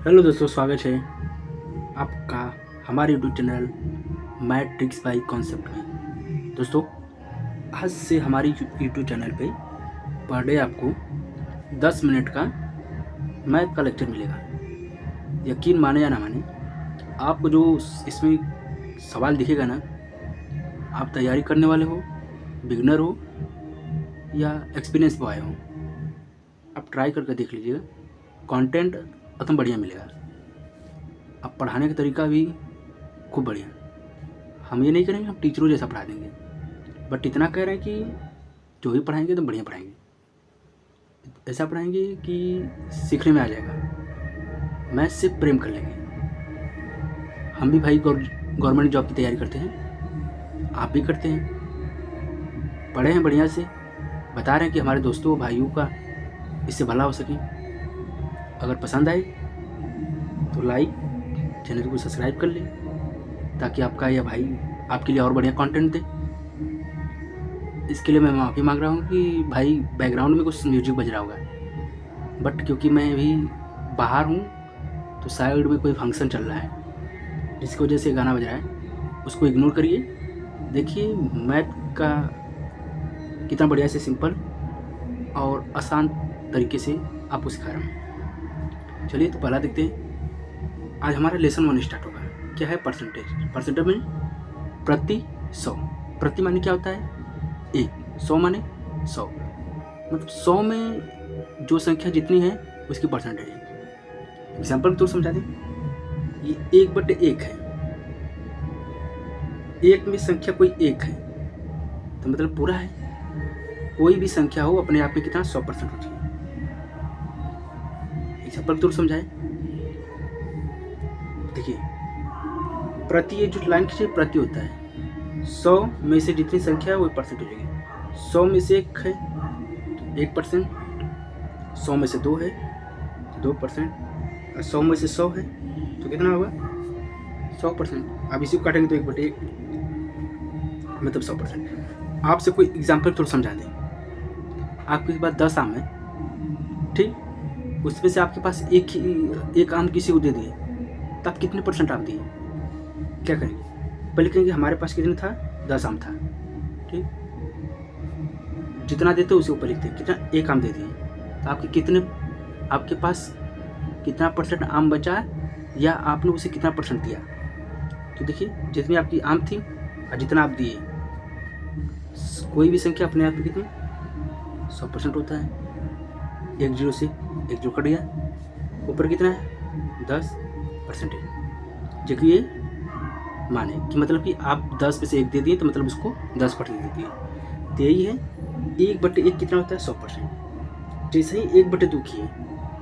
Hello दोस्तों, स्वागत है आपका हमारे YouTube channel matrix by concept में। दोस्तों, आज से हमारी यूट्यूब चैनल पे पर डे आपको 10 मिनट का मैथ का लेक्चर मिलेगा। यकीन माने या ना माने, आपको जो इसमें सवाल दिखेगा ना, आप तैयारी करने वाले हो, बिगनर हो या एक्सपीरियंस बॉय हो, आप ट्राई करके देख लीजिएगा। कंटेंट एकदम बढ़िया मिलेगा। अब पढ़ाने का तरीका भी खूब बढ़िया। हम ये नहीं करेंगे हम टीचरों जैसा पढ़ा देंगे, बट इतना कह रहे हैं कि जो भी पढ़ाएंगे तो बढ़िया पढ़ाएंगे। ऐसा पढ़ाएंगे कि सीखने में आ जाएगा, मैथ से प्रेम कर लेंगे। हम भी भाई गवर्नमेंट जॉब की तैयारी करते हैं, आप भी करते हैं, पढ़े हैं बढ़िया से, बता रहे हैं कि हमारे दोस्तों भाइयों का इससे भला हो सके। अगर पसंद आए तो लाइक, चैनल को सब्सक्राइब कर ले, ताकि आपका या भाई आपके लिए और बढ़िया कंटेंट दे। इसके लिए मैं माफ़ी मांग रहा हूँ कि भाई बैकग्राउंड में कुछ म्यूजिक बज रहा होगा, बट क्योंकि मैं अभी बाहर हूँ तो साइड में कोई फंक्शन चल रहा है, जिसकी वजह से गाना बज रहा है। उसको इग्नोर करिए। देखिए मैथ का कितना बढ़िया से सिंपल और आसान तरीके से आपको सिखा रहा हूँ। चलिए तो पहला देखते हैं। आज हमारा लेसन 1 स्टार्ट होगा। क्या है? परसेंटेज। परसेंटेज में प्रति 100। प्रति माने क्या होता है? 1। 100 माने 100, मतलब 100 में जो संख्या जितनी है उसकी परसेंटेज है। एग्जाम्पल तो समझा दें। ये 1/1 है। 1 में संख्या कोई 1 है तो मतलब पूरा है। कोई भी संख्या हो अपने आप में कितना 100% होती है। एग्जाम्पल तो समझाए। देखिए, प्रति, ये जो लाइन खींचे प्रति होता है। 100 में से जितनी संख्या है वो परसेंटेज होगी। 100 में से 1 है तो 1%, 100 में से 2 है तो 2%, और 100 में से 100 है तो कितना होगा? 100%। अब इसी को काटेंगे तो 1/1 मतलब 100%। आपसे कोई एग्जाम्पल थोड़ा समझा दें। आपके पास 10 आम है, ठीक, उसमें से आपके पास एक आम किसी को दे दिए तो आप कितने % आम दिए? क्या करेंगे? पहले कहेंगे हमारे पास कितने था? 10 आम था, ठीक। जितना देते उसे ऊपर लिखते हैं। कितना? 1 आम दे दिए तो आपके पास कितना % आम बचा या आपने उसे कितना % दिया? तो देखिए, जितनी आपकी आम थी और जितना आप दिए, कोई भी संख्या अपने आप में कितनी 100% होता है। 1 0 से 1 0 कट गया, ऊपर कितना है? 10%। जो कि ये माने कि मतलब कि आप 10 में से 1 दे दिए तो मतलब उसको 10% दे दिए। तो यही है 1/1 कितना होता है? 100%। जैसे ही 1/2 किए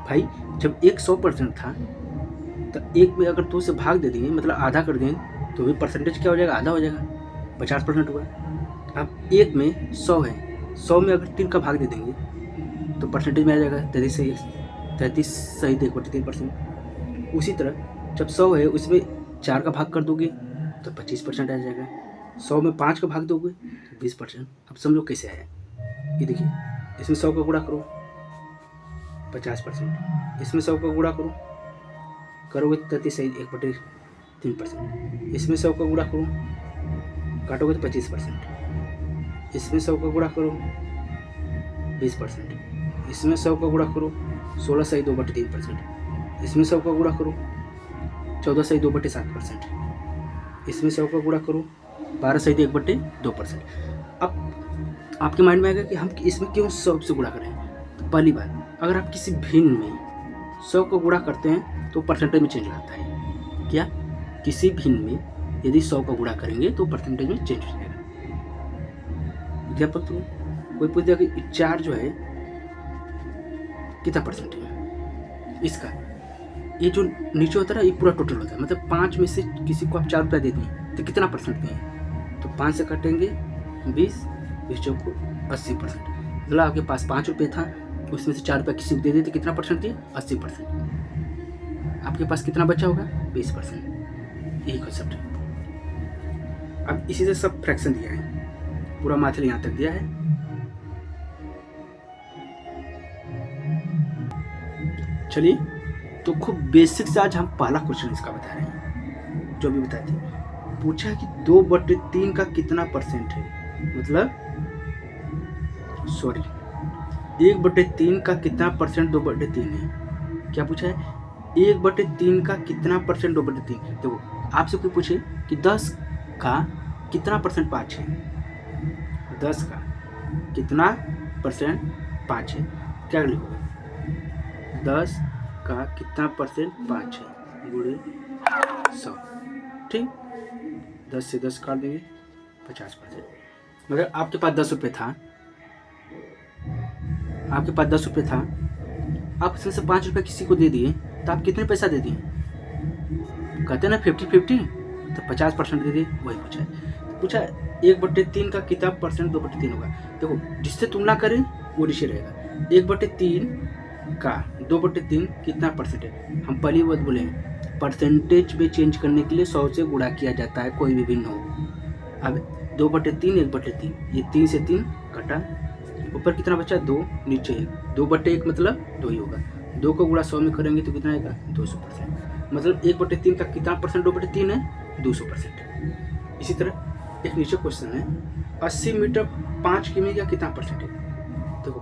भाई, जब 1 100% था तो 1 में अगर 2 से भाग दे दिए मतलब आधा कर दें तो भी परसेंटेज क्या हो जाएगा? आधा हो जाएगा, 50% हुआ। अब 1 में 100 है, 100 में अगर 3 का भाग दे देंगे तो परसेंटेज में आ जाएगा 33 सही 1/3%। उसी तरह जब 100 है उसमें 4 का भाग कर दोगे तो 25% आ जाएगा। 100 में 5 का भाग दोगे तो 20%। अब समझो कैसे आया। ये देखिए, इसमें 100 का गुणा करो 50%, इसमें 100 का गुणा करोगे 33 सही 1/3%। इसमें 100 का गुणा करो, काटोगे तो 25%। इसमें 100 का गुणा करो 20%। इसमें 100 का गुणा करो 16 सही 2/3%। इसमें 100 का गुणा करो 14 सही 2/7%। इसमें 100 का गुणा करो 12 सही 1/2%। अब आपके माइंड में आएगा कि हम इसमें क्यों 100 से गुणा करें। तो पहली बात, अगर आप किसी भिन्न में 100 को गुणा करते हैं तो परसेंटेज में चेंज आता है। क्या? किसी भिन्न में यदि 100 का गुणा करेंगे तो परसेंटेज में चेंज हो जाएगा। एग्जाम्पल तो कोई पूछ दिया कि 4 जो है कितना % है इसका, ये जो नीचे होता है ना ये पूरा टोटल होता है। मतलब 5 में से किसी को आप 4 रुपया दे दिए तो कितना % दिए? तो 5 से काटेंगे 20, 20 चौक 80%। मतलब आपके पास 5 रुपये था, उसमें से 4 रुपया किसी को दे दिए तो कितना % दिए? 80%। आपके पास कितना बचा होगा? 20%। यही कॉन्सेप्ट है। अब इसी से सब फ्रैक्शन दिया है, पूरा माथल यहाँ तक दिया है। चलिए तो खूब बेसिक से आज हम पहला क्वेश्चन इसका बता रहे हैं, जो भी बताए थे। पूछा है कि 2/3 का कितना परसेंट है, मतलब 1/3 का कितना परसेंट 2/3 है। क्या पूछा है, 1/3 का कितना परसेंट 2/3। देखो आपसे कोई पूछे कि 10 का कितना परसेंट 5 है, 10 का कितना परसेंट 5 है, क्या लिखोगे, 10 का कितना परसेंट 5 है गुणे 100। ठीक, 10 से 10 काट देंगे 50%। मगर आपके पास 10 रुपये था, आपके पास 10 रुपये था, आप उसमें से 5 रुपये किसी को दे दिए, तो आप कितने पैसा दे दिए, कहते हैं ना 50-50, तो 50% दे दिए, वही पूछा है। पूछा 1/3 का कितना परसेंट 2/3 होगा। देखो जिससे तुलना करें वो नीचे रहेगा। 1/3 का 2/3 कितना परसेंट है, हम पहली बात बोले परसेंटेज में चेंज करने के लिए 100 से गुणा किया जाता है, कोई भी भिन्न हो। अब 2/3 1/3, ये 3 से 3 कटा, ऊपर कितना बचा 2, नीचे 1, 2/1 मतलब 2 ही होगा। 2 को गुणा 100 में करेंगे तो कितना आएगा 200%। मतलब 1/3 का कितना परसेंट 2/3 है, 200%। इसी तरह एक नीचे क्वेश्चन है, 80 मीटर 5 किमी का कितना परसेंट है। देखो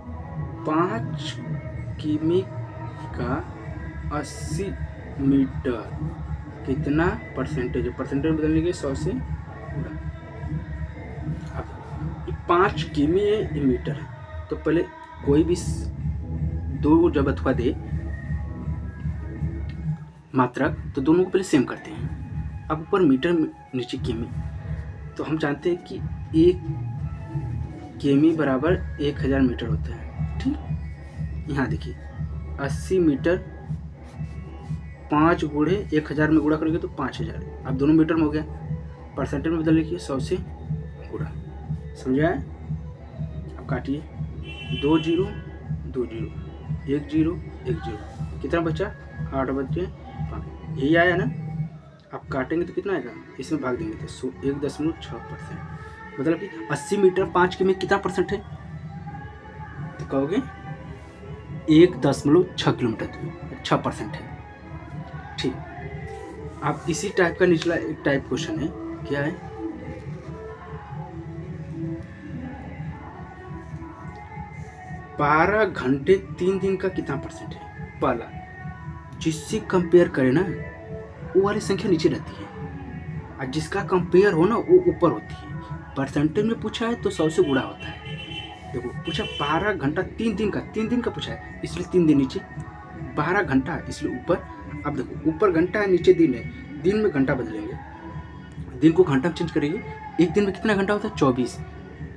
5 किमी का 80 मीटर कितना परसेंटेज है, परसेंटेज बदलने के 100 से गुणा। अब 5 किमी है, मीटर है, तो पहले कोई भी दो जब अथवा दे मात्रक, तो दोनों को पहले सेम करते हैं। अब ऊपर मीटर नीचे किमी, तो हम जानते हैं कि 1 किमी बराबर 1000 मीटर होता है। ठीक, यहाँ देखिए 80 मीटर 5 गुणे 1000 में गुणा करेंगे तो 5000। अब दोनों मीटर में हो गया, परसेंटेज में बदल लिखिए 100 से गुणा। समझा है, अब काटिए 2 0 2 0 1 0 1 0, कितना बचा 8 बचे 5, यही आया ना। अब काटेंगे तो कितना आएगा, इसमें भाग देंगे तो 1.6%। मतलब कि 80 मीटर 5 किमी कितना परसेंट है, तो कहोगे 1.6 किलोमीटर, 6% है। ठीक, अब इसी टाइप का निचला एक टाइप क्वेश्चन है, क्या है, बारह घंटे 3 दिन का कितना परसेंट है। पहला जिससे कंपेयर करें ना वो वाली संख्या नीचे रहती है, और जिसका कंपेयर हो ना वो ऊपर होती है। परसेंटेज में पूछा है तो 100 से गुणा होता है। देखो पूछा 12 घंटा 3 दिन का, 3 दिन का पूछा है इसलिए 3 दिन नीचे, 12 घंटा इसलिए ऊपर। अब देखो ऊपर घंटा है नीचे दिन है, दिन में घंटा बदलेंगे, दिन को घंटा में चेंज करेंगे। एक दिन में कितना घंटा होता है 24,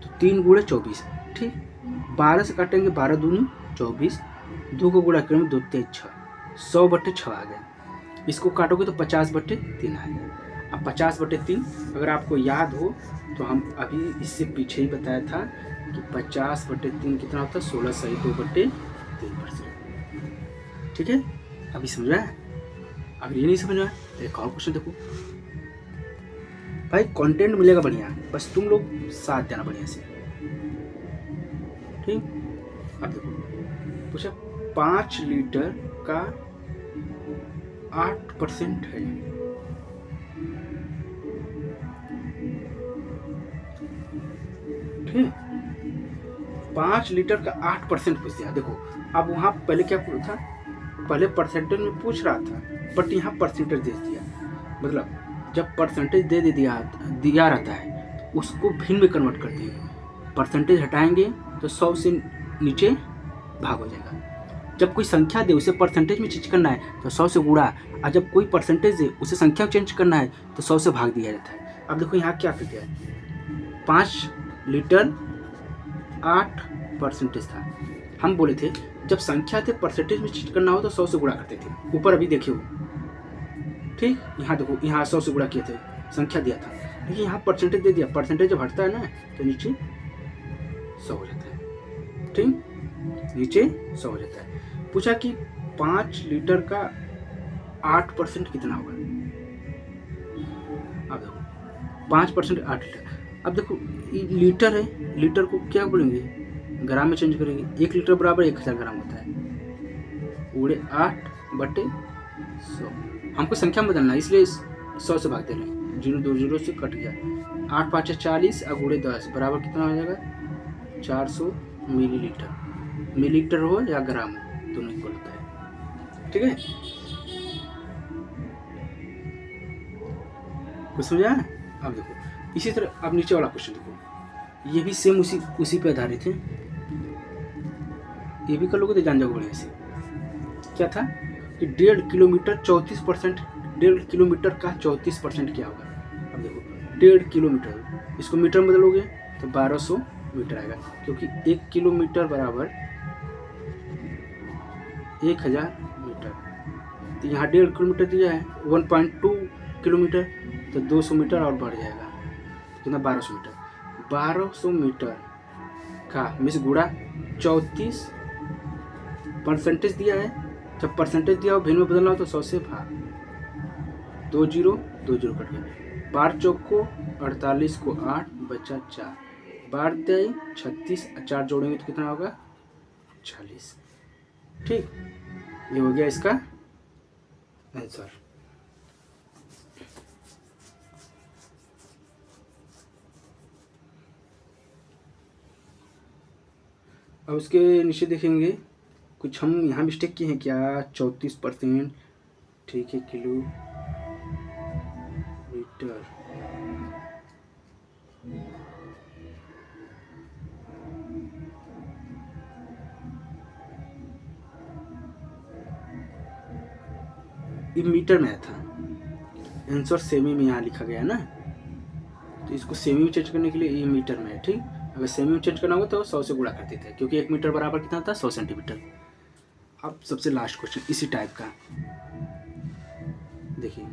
तो 3 गुणे 24। ठीक, 12 से काटेंगे 12 दूनी 24, 2 को गुणा करेंगे 2 3 6, 100/6 आ गया। इसको काटोगे तो 50/3 आ गया। अब 50/3 अगर आपको याद हो तो हम अभी इससे पीछे ही बताया था कि 50/3 कितना होता है 16 सही 2/3%। ठीक है, अभी समझा है। अगर ये नहीं समझ में आया तो एक और क्वेश्चन देखो भाई, कंटेंट मिलेगा बढ़िया, बस तुम लोग साथ देना बढ़िया से। ठीक, अब देखो पूछा 5 लीटर का 8% है। ठीक, 5 लीटर का 8% पूछ दिया। देखो अब वहाँ पहले क्या था, पहले परसेंटेज में पूछ रहा था, बट यहाँ परसेंटेज दे दिया। मतलब जब परसेंटेज दे दिया रहता है तो उसको भिन्न में कन्वर्ट कर दिए। परसेंटेज हटाएंगे तो 100 से नीचे भाग हो जाएगा। जब कोई संख्या दे उसे परसेंटेज में चेंज करना है तो 100 से गुणा, और जब कोई परसेंटेज दे उसे संख्या चेंज करना है तो 100 से भाग दिया जाता है। अब देखो यहाँ क्या कर दिया है, 5 लीटर 8% था। हम बोले थे जब संख्या थे परसेंटेज में चेंज करना हो तो 100 से गुणा करते थे, ऊपर अभी देखिए। ठीक, यहाँ देखो यहाँ 100 से गुणा किए थे, संख्या दिया था, लेकिन यहाँ परसेंटेज दे दिया। परसेंटेज जब हटता है ना तो नीचे 100 हो जाता है। ठीक, नीचे 100 हो जाता है। पूछा कि 5 लीटर का 8% कितना होगा। अब देखो 5% 8 लीटर। अब देखो लीटर है, लीटर को क्या बोलेंगे, ग्राम में चेंज करेंगे। 1 लीटर बराबर 1000 ग्राम होता है, पूरे 8 बटे 100। हमको संख्या में बदलना है, इसलिए 100 से भाग दे रहे हैं। 0 2 0 से कट गया। 8 5 40 और गुणे 10 बराबर कितना हो जाएगा? 400 मिलीलीटर। मिलीलीटर हो या ग्राम हो, दोनों इक्वल होता है। ठीक है, कुछ समझा है? अब देखो इसी तरह अब नीचे वाला क्वेश्चन देखो, ये भी सेम उसी पे आधारित है। ये भी कर लोगे तो जान जाओगे बढ़िया से। क्या था कि 1.5 किलोमीटर 34%, 1.5 किलोमीटर का 34% क्या होगा? अब देखो 1.5 किलोमीटर, इसको मीटर में बदलोगे तो 1200 मीटर आएगा, क्योंकि 1 किलोमीटर बराबर 1000 मीटर। तो यहाँ 1.5 किलोमीटर दिया है, 1.2 किलोमीटर, तो 200 मीटर और बढ़ जाएगा, कितना? 1200 मीटर। 1200 मीटर का मिस गुणा 34 परसेंटेज दिया है। जब परसेंटेज दिया हो भिन्न में बदलना हो तो 100 से भाग, 2 0 2 0 कट गया। 12 चौक को 48 को 8 बचा 4, 12 दे 36, 4 जोड़ेंगे तो कितना होगा? 40। ठीक, ये हो गया इसका आंसर। अब उसके नीचे देखेंगे कुछ हम यहाँ मिस्टेक किए हैं क्या? 34%, ठीक है, किलो मीटर। ये मीटर में था, आंसर सेमी में यहाँ लिखा गया ना, तो इसको सेमी में चेंज करने के लिए ये मीटर में है। ठीक, अगर सेमी में चेंज करना होगा तो 100 से गुणा कर देते हैं, क्योंकि 1 मीटर बराबर कितना था? 100 सेंटीमीटर। अब सबसे लास्ट क्वेश्चन इसी टाइप का देखिए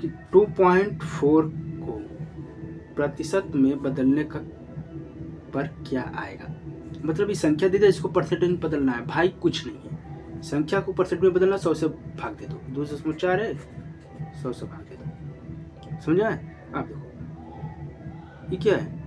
कि 2.4 को प्रतिशत में बदलने का पर क्या आएगा? मतलब ये संख्या दे दे, इसको परसेंटेज में बदलना है भाई, कुछ नहीं है। संख्या को परसेंट में बदलना, 100 से भाग दे दो, 2 से 4 है, 100 से भाग दे दो। समझा है? आप देखो ये क्या है,